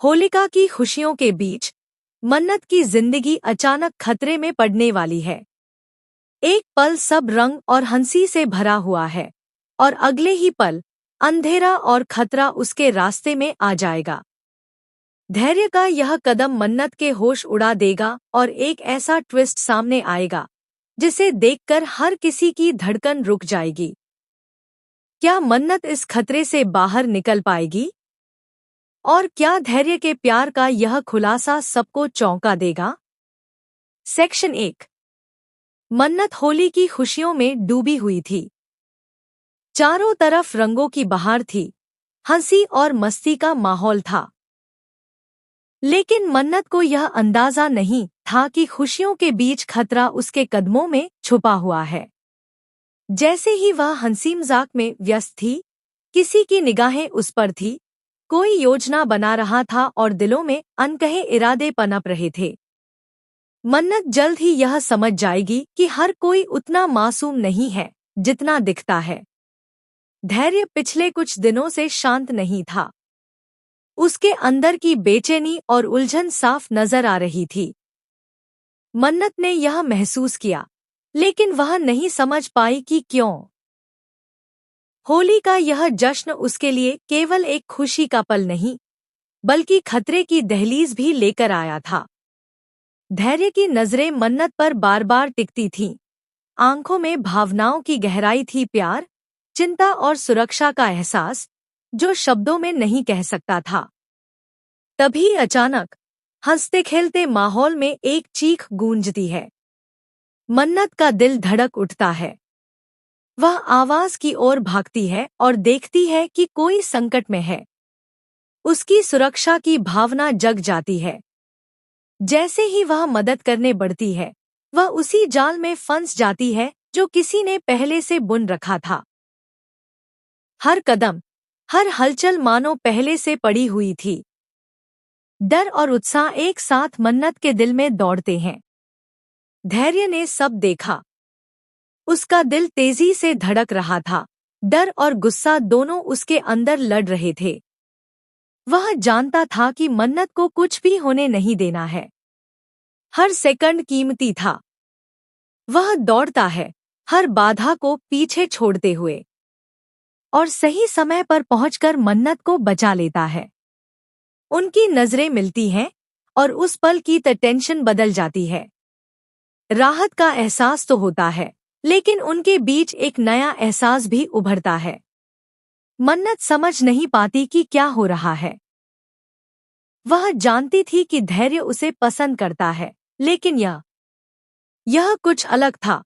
होलिका की खुशियों के बीच मन्नत की जिंदगी अचानक खतरे में पड़ने वाली है। एक पल सब रंग और हंसी से भरा हुआ है और अगले ही पल अंधेरा और खतरा उसके रास्ते में आ जाएगा। धैर्य का यह कदम मन्नत के होश उड़ा देगा और एक ऐसा ट्विस्ट सामने आएगा जिसे देखकर हर किसी की धड़कन रुक जाएगी। क्या मन्नत इस खतरे से बाहर निकल पाएगी? और क्या धैर्य के प्यार का यह खुलासा सबको चौंका देगा? सेक्शन 1। मन्नत होली की खुशियों में डूबी हुई थी। चारों तरफ रंगों की बहार थी, हंसी और मस्ती का माहौल था। लेकिन मन्नत को यह अंदाजा नहीं था कि खुशियों के बीच खतरा उसके कदमों में छुपा हुआ है। जैसे ही वह हंसी मजाक में व्यस्त थी, किसी की निगाहें उस पर थी, कोई योजना बना रहा था और दिलों में अनकहे इरादे पनप रहे थे। मन्नत जल्द ही यह समझ जाएगी कि हर कोई उतना मासूम नहीं है जितना दिखता है। धैर्य पिछले कुछ दिनों से शांत नहीं था। उसके अंदर की बेचैनी और उलझन साफ नजर आ रही थी। मन्नत ने यह महसूस किया, लेकिन वह नहीं समझ पाई कि क्यों। होली का यह जश्न उसके लिए केवल एक खुशी का पल नहीं, बल्कि खतरे की दहलीज भी लेकर आया था। धैर्य की नजरें मन्नत पर बार बार टिकती थीं। आंखों में भावनाओं की गहराई थी, प्यार, चिंता और सुरक्षा का एहसास जो शब्दों में नहीं कह सकता था। तभी अचानक हंसते खेलते माहौल में एक चीख गूंजती है। मन्नत का दिल धड़क उठता है। वह आवाज की ओर भागती है और देखती है कि कोई संकट में है। उसकी सुरक्षा की भावना जग जाती है। जैसे ही वह मदद करने बढ़ती है, वह उसी जाल में फंस जाती है जो किसी ने पहले से बुन रखा था। हर कदम, हर हलचल मानो पहले से पड़ी हुई थी। डर और उत्साह एक साथ मन्नत के दिल में दौड़ते हैं। धैर्य ने सब देखा। उसका दिल तेजी से धड़क रहा था। डर और गुस्सा दोनों उसके अंदर लड़ रहे थे। वह जानता था कि मन्नत को कुछ भी होने नहीं देना है। हर सेकंड कीमती था। वह दौड़ता है, हर बाधा को पीछे छोड़ते हुए, और सही समय पर पहुंचकर मन्नत को बचा लेता है। उनकी नजरें मिलती हैं और उस पल की टेंशन बदल जाती है। राहत का एहसास तो होता है, लेकिन उनके बीच एक नया एहसास भी उभरता है। मन्नत समझ नहीं पाती कि क्या हो रहा है। वह जानती थी कि धैर्य उसे पसंद करता है, लेकिन यह कुछ अलग था।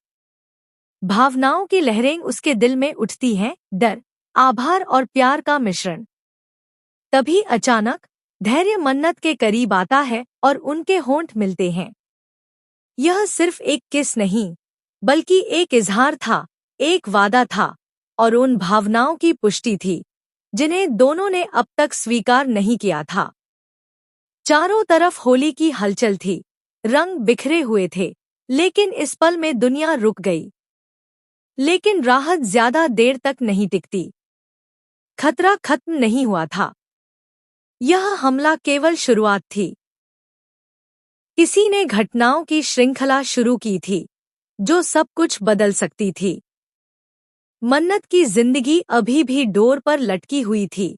भावनाओं की लहरें उसके दिल में उठती हैं, डर, आभार और प्यार का मिश्रण। तभी अचानक धैर्य मन्नत के करीब आता है और उनके होंठ मिलते हैं। यह सिर्फ एक किस नहीं, बल्कि एक इजहार था, एक वादा था और उन भावनाओं की पुष्टि थी जिन्हें दोनों ने अब तक स्वीकार नहीं किया था। चारों तरफ होली की हलचल थी, रंग बिखरे हुए थे, लेकिन इस पल में दुनिया रुक गई। लेकिन राहत ज्यादा देर तक नहीं टिकती। खतरा खत्म नहीं हुआ था। यह हमला केवल शुरुआत थी। किसी ने घटनाओं की श्रृंखला शुरू की थी जो सब कुछ बदल सकती थी। मन्नत की जिंदगी अभी भी डोर पर लटकी हुई थी।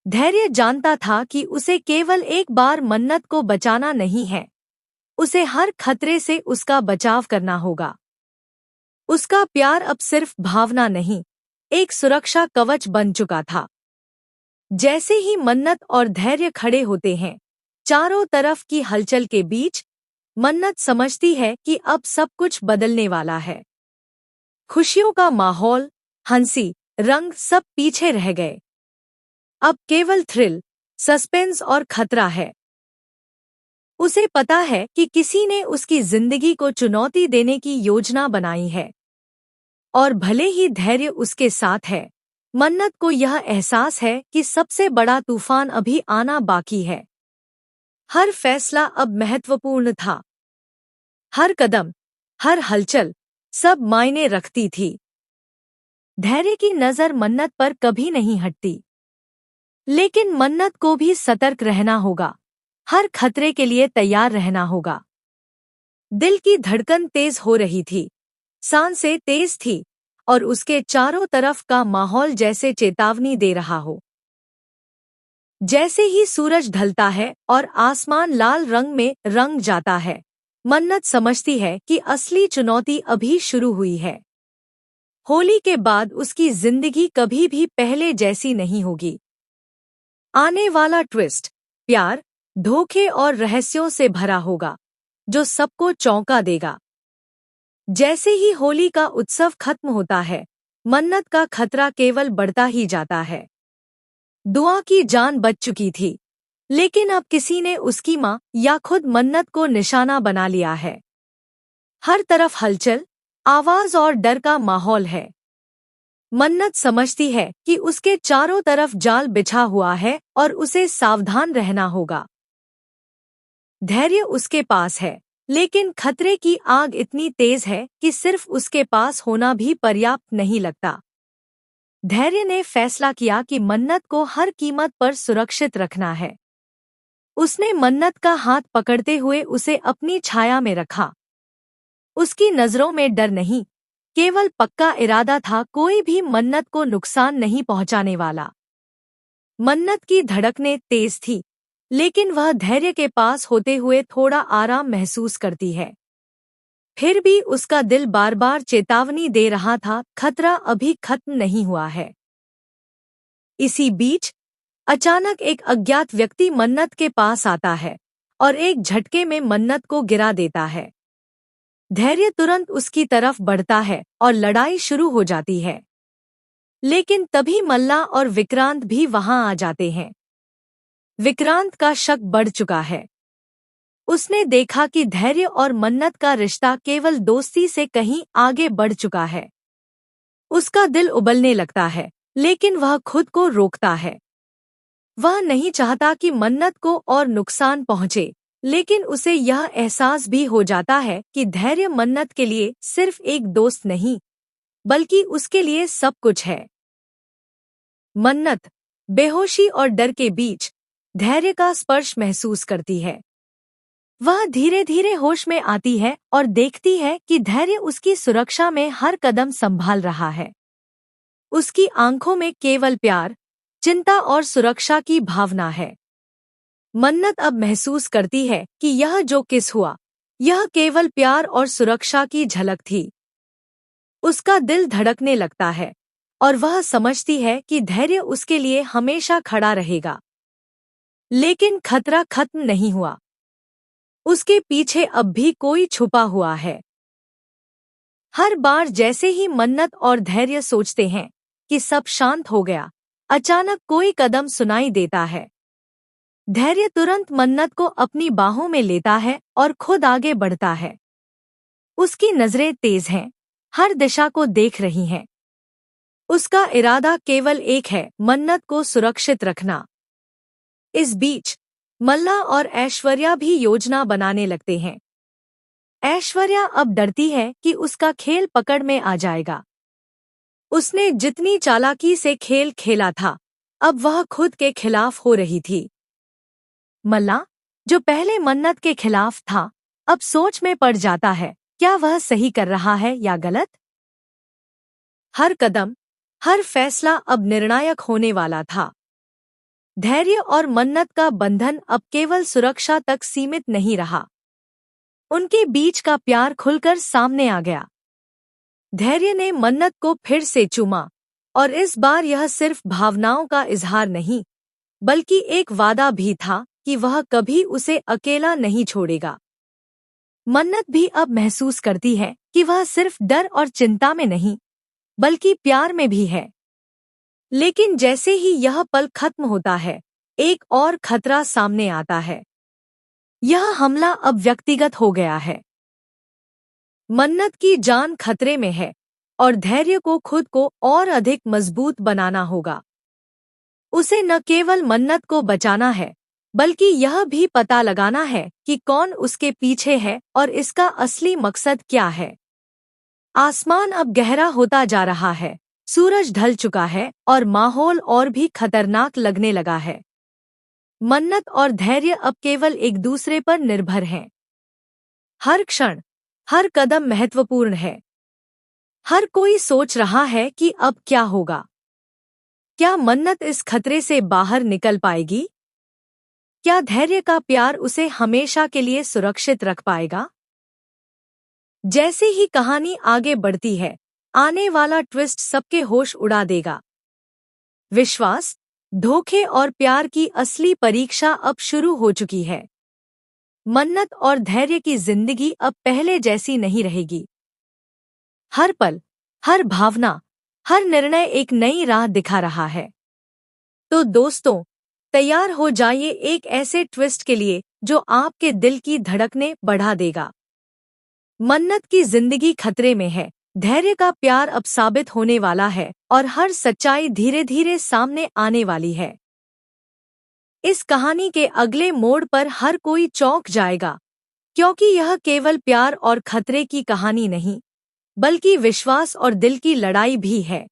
धैर्य जानता था कि उसे केवल एक बार मन्नत को बचाना नहीं है, उसे हर खतरे से उसका बचाव करना होगा। उसका प्यार अब सिर्फ भावना नहीं, एक सुरक्षा कवच बन चुका था। जैसे ही मन्नत और धैर्य खड़े होते हैं, चारों तरफ की हलचल के बीच मन्नत समझती है कि अब सब कुछ बदलने वाला है। खुशियों का माहौल, हंसी, रंग सब पीछे रह गए। अब केवल थ्रिल, सस्पेंस और खतरा है। उसे पता है कि किसी ने उसकी जिंदगी को चुनौती देने की योजना बनाई है, और भले ही धैर्य उसके साथ है, मन्नत को यह एहसास है कि सबसे बड़ा तूफान अभी आना बाकी है। हर फैसला अब महत्वपूर्ण था। हर कदम, हर हलचल, सब मायने रखती थी। धैर्य की नजर मन्नत पर कभी नहीं हटती। लेकिन मन्नत को भी सतर्क रहना होगा, हर खतरे के लिए तैयार रहना होगा। दिल की धड़कन तेज हो रही थी, सांसें तेज थी और उसके चारों तरफ का माहौल जैसे चेतावनी दे रहा हो। जैसे ही सूरज ढलता है और आसमान लाल रंग में रंग जाता है, मन्नत समझती है कि असली चुनौती अभी शुरू हुई है। होली के बाद उसकी जिंदगी कभी भी पहले जैसी नहीं होगी। आने वाला ट्विस्ट प्यार, धोखे और रहस्यों से भरा होगा, जो सबको चौंका देगा। जैसे ही होली का उत्सव खत्म होता है, मन्नत का खतरा केवल बढ़ता ही जाता है। दुआ की जान बच चुकी थी, लेकिन अब किसी ने उसकी मां या खुद मन्नत को निशाना बना लिया है। हर तरफ हलचल, आवाज और डर का माहौल है। मन्नत समझती है कि उसके चारों तरफ जाल बिछा हुआ है और उसे सावधान रहना होगा। धैर्य उसके पास है, लेकिन खतरे की आग इतनी तेज है कि सिर्फ उसके पास होना भी पर्याप्त नहीं लगता। धैर्य ने फैसला किया कि मन्नत को हर कीमत पर सुरक्षित रखना है। उसने मन्नत का हाथ पकड़ते हुए उसे अपनी छाया में रखा। उसकी नजरों में डर नहीं, केवल पक्का इरादा था, कोई भी मन्नत को नुकसान नहीं पहुंचाने वाला। मन्नत की धड़कनें तेज थी, लेकिन वह धैर्य के पास होते हुए थोड़ा आराम महसूस करती है। फिर भी उसका दिल बार बार चेतावनी दे रहा था, खतरा अभी खत्म नहीं हुआ है। इसी बीच अचानक एक अज्ञात व्यक्ति मन्नत के पास आता है और एक झटके में मन्नत को गिरा देता है। धैर्य तुरंत उसकी तरफ बढ़ता है और लड़ाई शुरू हो जाती है। लेकिन तभी मल्ला और विक्रांत भी वहां आ जाते हैं। विक्रांत का शक बढ़ चुका है। उसने देखा कि धैर्य और मन्नत का रिश्ता केवल दोस्ती से कहीं आगे बढ़ चुका है। उसका दिल उबलने लगता है, लेकिन वह खुद को रोकता है। वह नहीं चाहता कि मन्नत को और नुकसान पहुंचे, लेकिन उसे यह एहसास भी हो जाता है कि धैर्य मन्नत के लिए सिर्फ एक दोस्त नहीं, बल्कि उसके लिए सब कुछ है। मन्नत बेहोशी और डर के बीच धैर्य का स्पर्श महसूस करती है। वह धीरे धीरे होश में आती है और देखती है कि धैर्य उसकी सुरक्षा में हर कदम संभाल रहा है। उसकी आंखों में केवल प्यार, चिंता और सुरक्षा की भावना है। मन्नत अब महसूस करती है कि यह जो किस हुआ, यह केवल प्यार और सुरक्षा की झलक थी। उसका दिल धड़कने लगता है और वह समझती है कि धैर्य उसके लिए हमेशा खड़ा रहेगा। लेकिन खतरा खत्म नहीं हुआ। उसके पीछे अब भी कोई छुपा हुआ है। हर बार जैसे ही मन्नत और धैर्य सोचते हैं कि सब शांत हो गया, अचानक कोई कदम सुनाई देता है। धैर्य तुरंत मन्नत को अपनी बाहों में लेता है और खुद आगे बढ़ता है। उसकी नजरें तेज हैं, हर दिशा को देख रही हैं। उसका इरादा केवल एक है, मन्नत को सुरक्षित रखना। इस बीच मल्ला और ऐश्वर्या भी योजना बनाने लगते हैं। ऐश्वर्या अब डरती है कि उसका खेल पकड़ में आ जाएगा। उसने जितनी चालाकी से खेल खेला था, अब वह खुद के खिलाफ हो रही थी। मल्ला, जो पहले मन्नत के खिलाफ था, अब सोच में पड़ जाता है, क्या वह सही कर रहा है या गलत? हर कदम, हर फैसला अब निर्णायक होने वाला था। धैर्य और मन्नत का बंधन अब केवल सुरक्षा तक सीमित नहीं रहा। उनके बीच का प्यार खुलकर सामने आ गया। धैर्य ने मन्नत को फिर से चूमा और इस बार यह सिर्फ भावनाओं का इजहार नहीं, बल्कि एक वादा भी था कि वह कभी उसे अकेला नहीं छोड़ेगा। मन्नत भी अब महसूस करती है कि वह सिर्फ डर और चिंता में नहीं, बल्कि प्यार में भी है। लेकिन जैसे ही यह पल खत्म होता है, एक और खतरा सामने आता है। यह हमला अब व्यक्तिगत हो गया है। मन्नत की जान खतरे में है और धैर्य को खुद को और अधिक मजबूत बनाना होगा। उसे न केवल मन्नत को बचाना है, बल्कि यह भी पता लगाना है कि कौन उसके पीछे है और इसका असली मकसद क्या है। आसमान अब गहरा होता जा रहा है, सूरज ढल चुका है और माहौल और भी खतरनाक लगने लगा है। मन्नत और धैर्य अब केवल एक दूसरे पर निर्भर हैं। हर क्षण, हर कदम महत्वपूर्ण है। हर कोई सोच रहा है कि अब क्या होगा। क्या मन्नत इस खतरे से बाहर निकल पाएगी? क्या धैर्य का प्यार उसे हमेशा के लिए सुरक्षित रख पाएगा? जैसे ही कहानी आगे बढ़ती है, आने वाला ट्विस्ट सबके होश उड़ा देगा। विश्वास, धोखे और प्यार की असली परीक्षा अब शुरू हो चुकी है। मन्नत और धैर्य की जिंदगी अब पहले जैसी नहीं रहेगी। हर पल, हर भावना, हर निर्णय एक नई राह दिखा रहा है। तो दोस्तों, तैयार हो जाइए एक ऐसे ट्विस्ट के लिए जो आपके दिल की धड़कनें बढ़ा देगा। मन्नत की जिंदगी खतरे में है, धैर्य का प्यार अब साबित होने वाला है और हर सच्चाई धीरे धीरे सामने आने वाली है। इस कहानी के अगले मोड़ पर हर कोई चौंक जाएगा, क्योंकि यह केवल प्यार और खतरे की कहानी नहीं, बल्कि विश्वास और दिल की लड़ाई भी है।